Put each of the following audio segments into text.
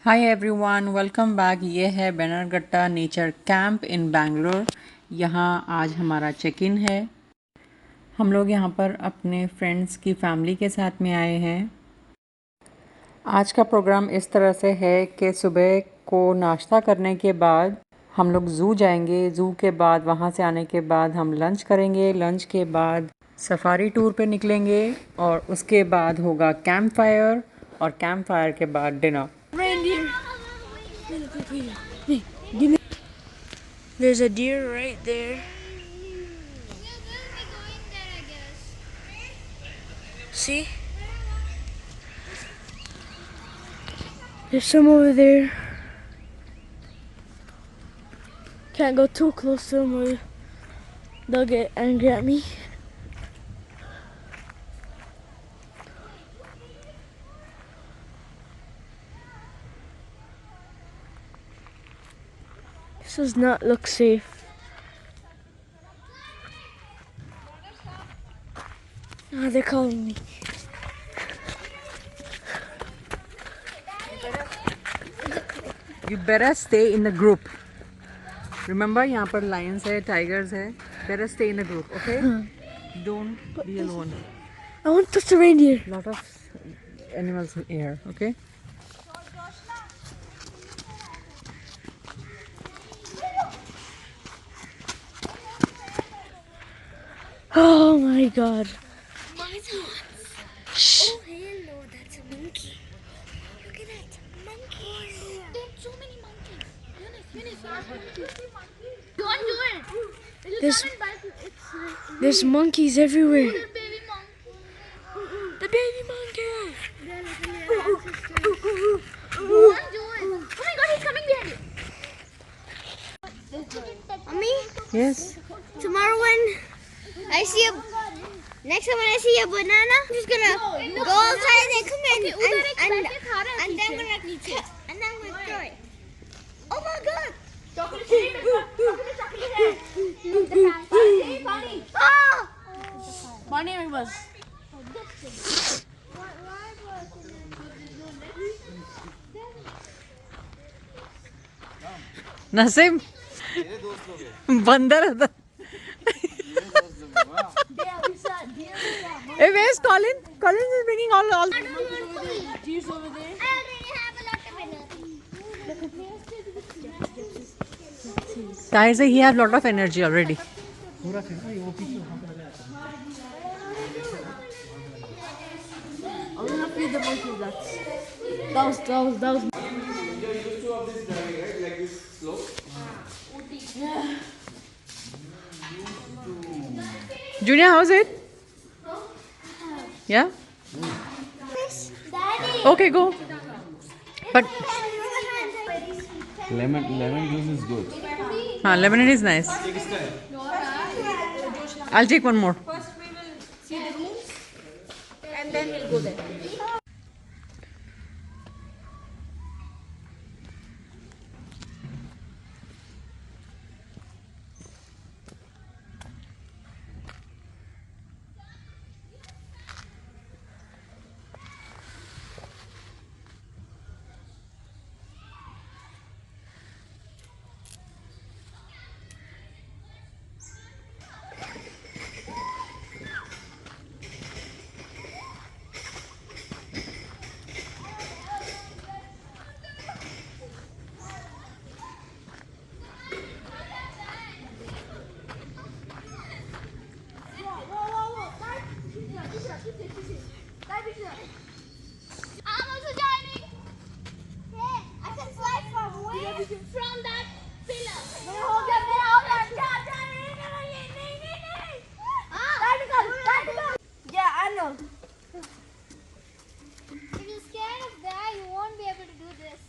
Hi everyone, welcome back. ये है बैनरगट्टा nature camp in Bangalore. यहाँ आज हमारा चेक इन है। हम लोग यहाँ पर अपने फ्रेंड्स की फैमिली के साथ में आए हैं। आज का प्रोग्राम इस तरह से है कि सुबह को नाश्ता करने के बाद हम लोग ज़ू जाएंगे। ज़ू के बाद वहाँ से आने के बाद हम लंच करेंगे। लंच के बाद सफारी टूर पे निकलेंगे और उसके बाद होगा कैंप फायर और कैंप फायर के बाद dinner. Reindeer. Hey, give me. There's a deer right there. See? There's some over there. Can't go too close to them or they'll get angry at me. This does not look safe. Ah, they're calling me. You better stay in the group. Remember, यहाँ पर lions है, tigers है. Better stay in the group, okay? Don't be alone. I want to touch the reindeer. Lot of animals here, okay? Oh my god. Shh. Oh, hello, that's a monkey. Look at that, monkeys. There's so many monkeys. Don't do it. It'll There's- come and bite you. It's There's monkeys everywhere. little baby monkey. The baby monkey. They're literally our ancestors. Don't do it. Oh my god, he's coming behind you. Mommy, Yes. tomorrow when I see a next time when I see a banana, I'm just gonna go outside and come in and then I'm gonna throw it. Oh my god! Ah! My name was. Naseem बंदर है। Hey, where's Colin? Colin is bringing all. Deer's over there. I already have a lot of energy. Tahir say he has lot of energy already. I'm gonna feed the monkey nuts. That was. You're used to of this driving, right? Like this slow? Yeah. Junior, how's it? Yeah? Daddy! Okay, go. But Lemon juice is good. lemonade is nice. I'll take one more. And then we'll go there. I'm also joining. Hey, I can slide from where? From that pillar. Hold on. Yeah, I know. If you're scared of that, you won't be able to do this.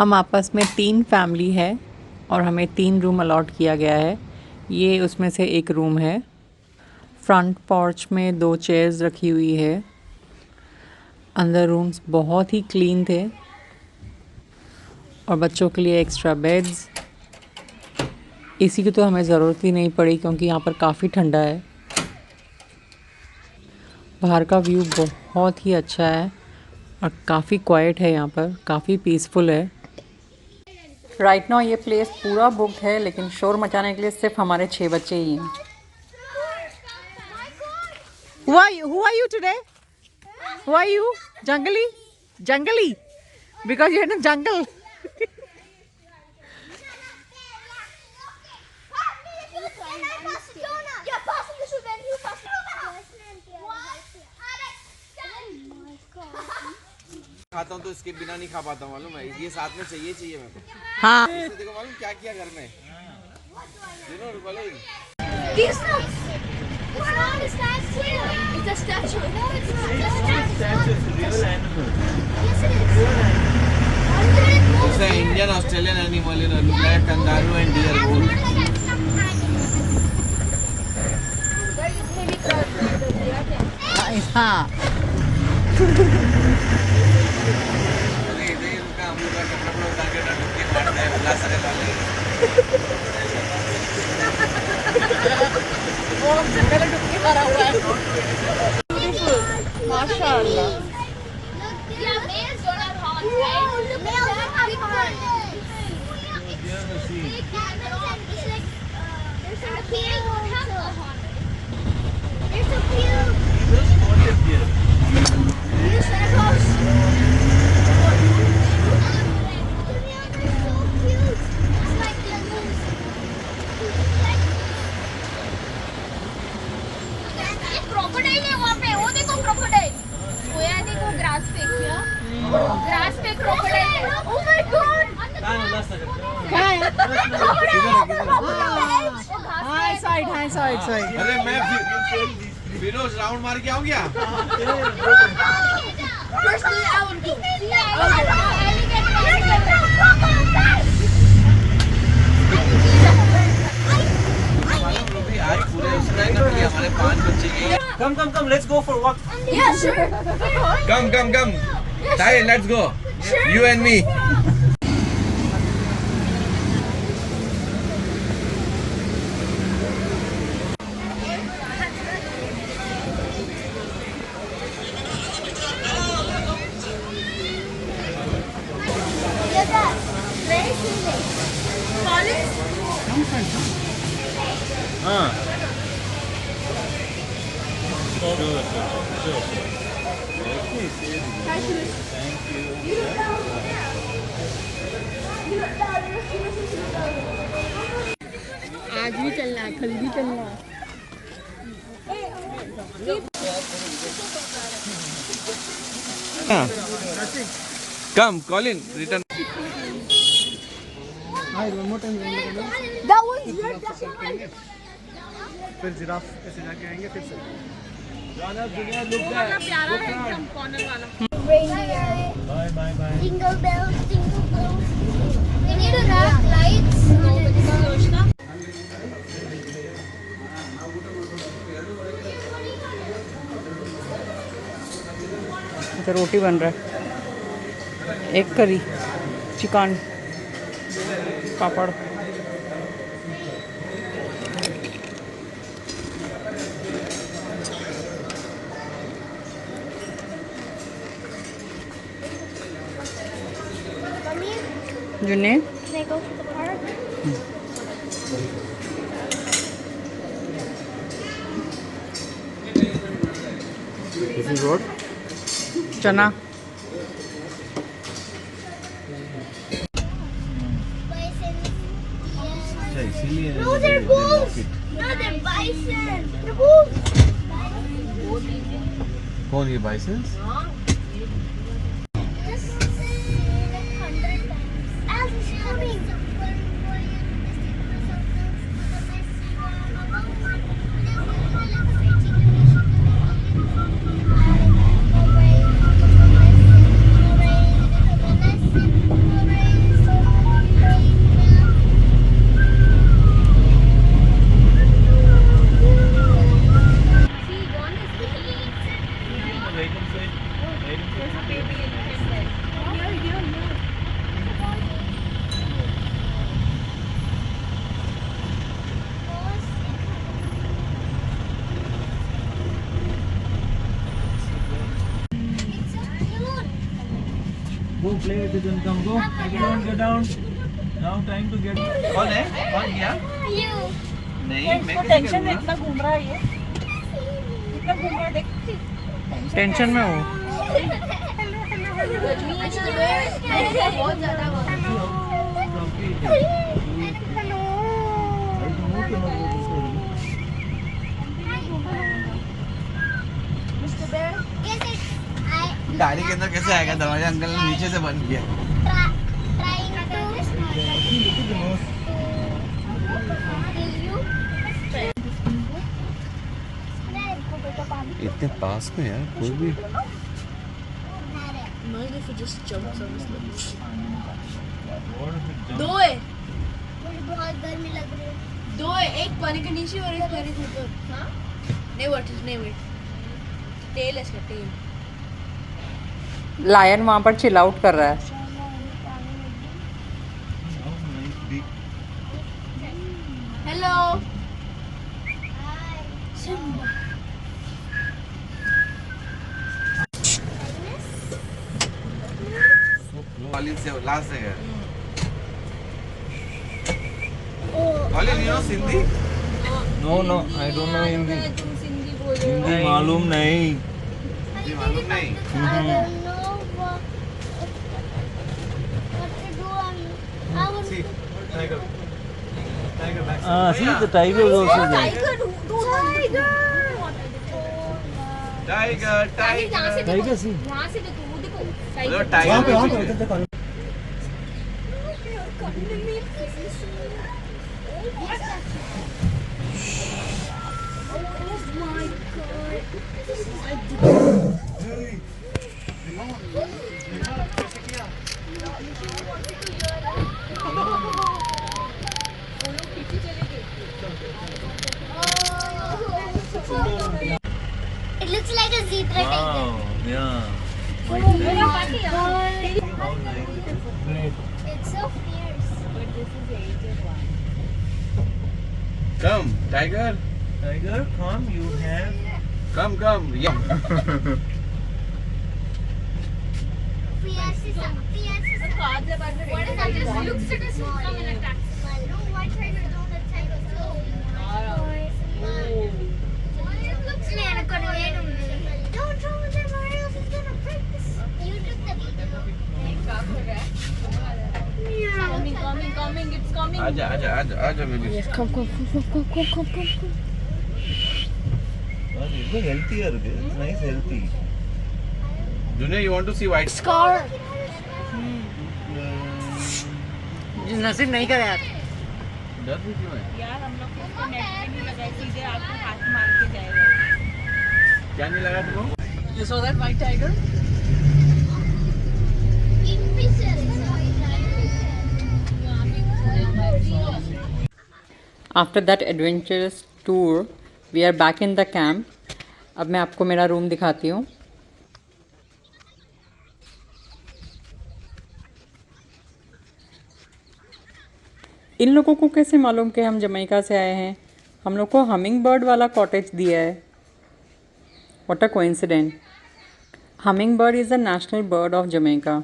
हम आपस में 3 family है और हमें 3 room allot किया गया है। ये उसमें से एक रूम है। फ्रंट पोर्च में 2 चेयर्स रखी हुई है। अंदर रूम्स बहुत ही क्लीन थे और बच्चों के लिए एक्स्ट्रा बेड्स। एसी की तो हमें ज़रूरत ही नहीं पड़ी क्योंकि यहाँ पर काफ़ी ठंडा है। बाहर का व्यू बहुत ही अच्छा है और काफ़ी क्वाइट है, यहाँ पर काफ़ी पीसफुल है। राइट नाउ ये प्लेस पूरा बुक्ड है, लेकिन शोर मचाने के लिए सिर्फ हमारे 6 बच्चे ही हैं। Who are you today? Who are you? Jungly? Because you're in a jungle. खाता हूँ तो इसके बिना नहीं खा पाता हूँ, मालूम है? ये साथ में चाहिए मेरे को। हाँ। देखो मालूम क्या किया घर में, These nuts. It's not a statue. It's a statue. No, it's not. It's a statue. It's a real animal. Yes, it is. It's an Indian Australian animal, you know, like kangaroo and deer both. हाँ। माशाअल्लाह। Yeah, males don't have horns, right? Males don't have horns. There's a few don't have a horn. There's a few. You should have lost. They're so cute. It's like the moose. ये crocodile है वहाँ पे, वो देखो crocodile. सोया देखो grass पे क्या? Grass पे crocodile है. Oh my god! Hi side. अरे मैं फिरोज राउंड मार के आऊँ क्या? Personally, I would go. आज पूरे हमारे 5 बच्चे के। Come, let's go for walk. Yeah, sure. Come. Ty, let's go. You and me. Very soothing. हाँ। आज भी चलना है, कल भी चलना है। Come, Colin, return. That one's your second. फिर जिराफ ऐसे जाके आएंगे फिर से। Reindeer. Bye. Jingle bells, jingle bells. We need to have lights. अच्छा, रोटी बन रहा है। एक करी, chicken, papad. Junaid? Can I go to the park? This is what? चना। अच्छा इसीलिए No, they're wolves. No, they're bison. They're wolves. कौन ये बाइसेंस? Just say like 100 times. As it's coming. Go play with it and come. Go. Everyone get down. Now time to get. कौन है? कौन गया? You. नहीं, मैं कैसे करूँगा? इतना घूम रहा है ये, इतना घूम रहा है, देख टेंशन में हूँ। बहुत ज़्यादा गाड़ी के अंदर कैसे आएगा? दरवाजा अंकल ने नीचे से बंद किया। इतने पास में यार कोई भी। दो है, बहुत गर्मी लग रही है। दो है, एक पानी के नीचे और एक पानी के ऊपर। हाँ, नेम इट टेल है इसका, टेल। लायन वहाँ पर चिल आउट कर रहा है। हेलो कॉलिन से लास्ट से गया। Colin you know Sindhi? No, no, I don't know Hindi. तुम सिंधी बोल रहे हो। हिंदी मालूम नहीं। हिंदी मालूम नहीं। I don't know what to do. I was See, Tiger. Tiger back. See the tiger is also there. Tiger tiger. Tiger, see. वहाँ से देखो, वो देखो हेलो वहाँ टाइगर। पे उधर देखो। It looks like a zebra tiger. Wow, yeah. Oh my god. It's so fierce. Come, tiger. Tiger, come, you have. Come. Yeah. Fierce is a what is that? Just looks at us and come and attacks. No, white tiger don't attack us. Don't throw them or else it's gonna break this. You took the video. Coming, it's coming. आजा baby. Come. ரொம்ப ஹெல்த்தியா இருக்கு. It's nice healthy. Junior, you want to see white? Scar. नसीब नहीं कर यार। डर भी क्यों है? यार हम लोग इसको नेट पे नहीं लगाए, सीधे आपको हाथ मार के जाएगा। क्या नहीं लगा तुमको? You saw that white tiger? After that adventurous tour, we are back in the camp. अब मैं आपको मेरा रूम दिखाती हूँ। इन लोगों को कैसे मालूम कि हम जमैका से आए हैं? हम लोग को हमिंग बर्ड वाला कॉटेज दिया है। What a coincidence. Hummingbird is the national bird of Jamaica.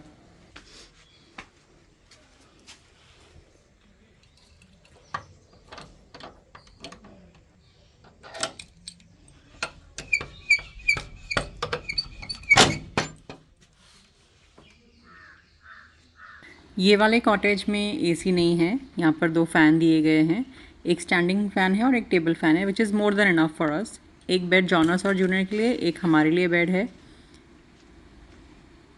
ये वाले कॉटेज में एसी नहीं है। यहाँ पर 2 फ़ैन दिए गए हैं। एक स्टैंडिंग फ़ैन है और एक टेबल फ़ैन है, which is more than enough for us. एक बेड जॉनस और जूनियर के लिए, एक हमारे लिए बेड है।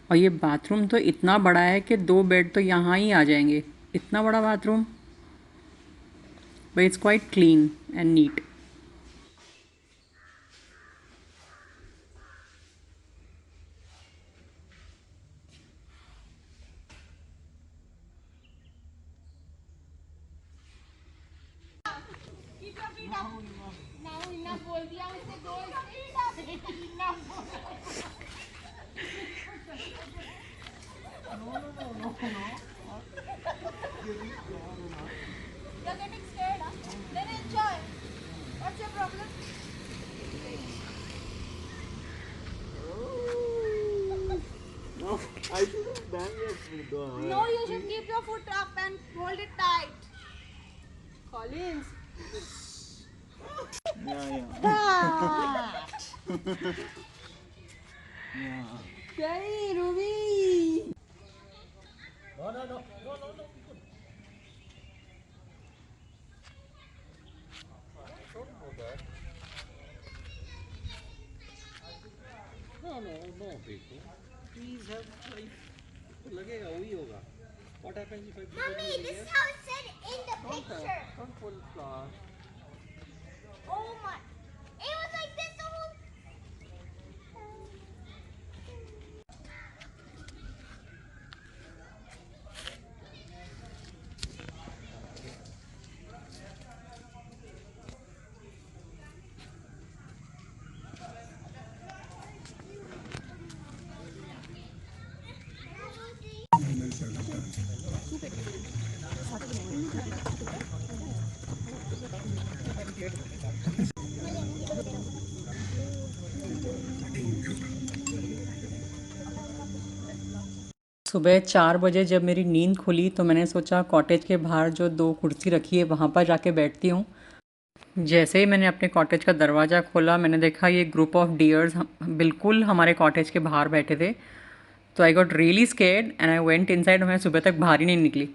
और ये बाथरूम तो इतना बड़ा है कि 2 बेड तो यहाँ ही आ जाएंगे। इतना बड़ा bathroom, but it's quite clean and neat. No, you should keep your foot up and hold it tight. Collins. Very Ruby. No. No, Beko. Please have life. लगेगा वही होगा. What happens if I put Mommy, it in this here? is how it said in the picture. Don't pull flower. Oh my. It was like this the whole. सुबह 4 बजे जब मेरी नींद खुली तो मैंने सोचा कॉटेज के बाहर जो 2 कुर्सी रखी है वहाँ पर जाके बैठती हूँ। जैसे ही मैंने अपने कॉटेज का दरवाज़ा खोला मैंने देखा ये ग्रुप ऑफ डियर्स बिल्कुल हमारे कॉटेज के बाहर बैठे थे। तो I got really scared and I went inside. मैं सुबह तक बाहर ही नहीं निकली।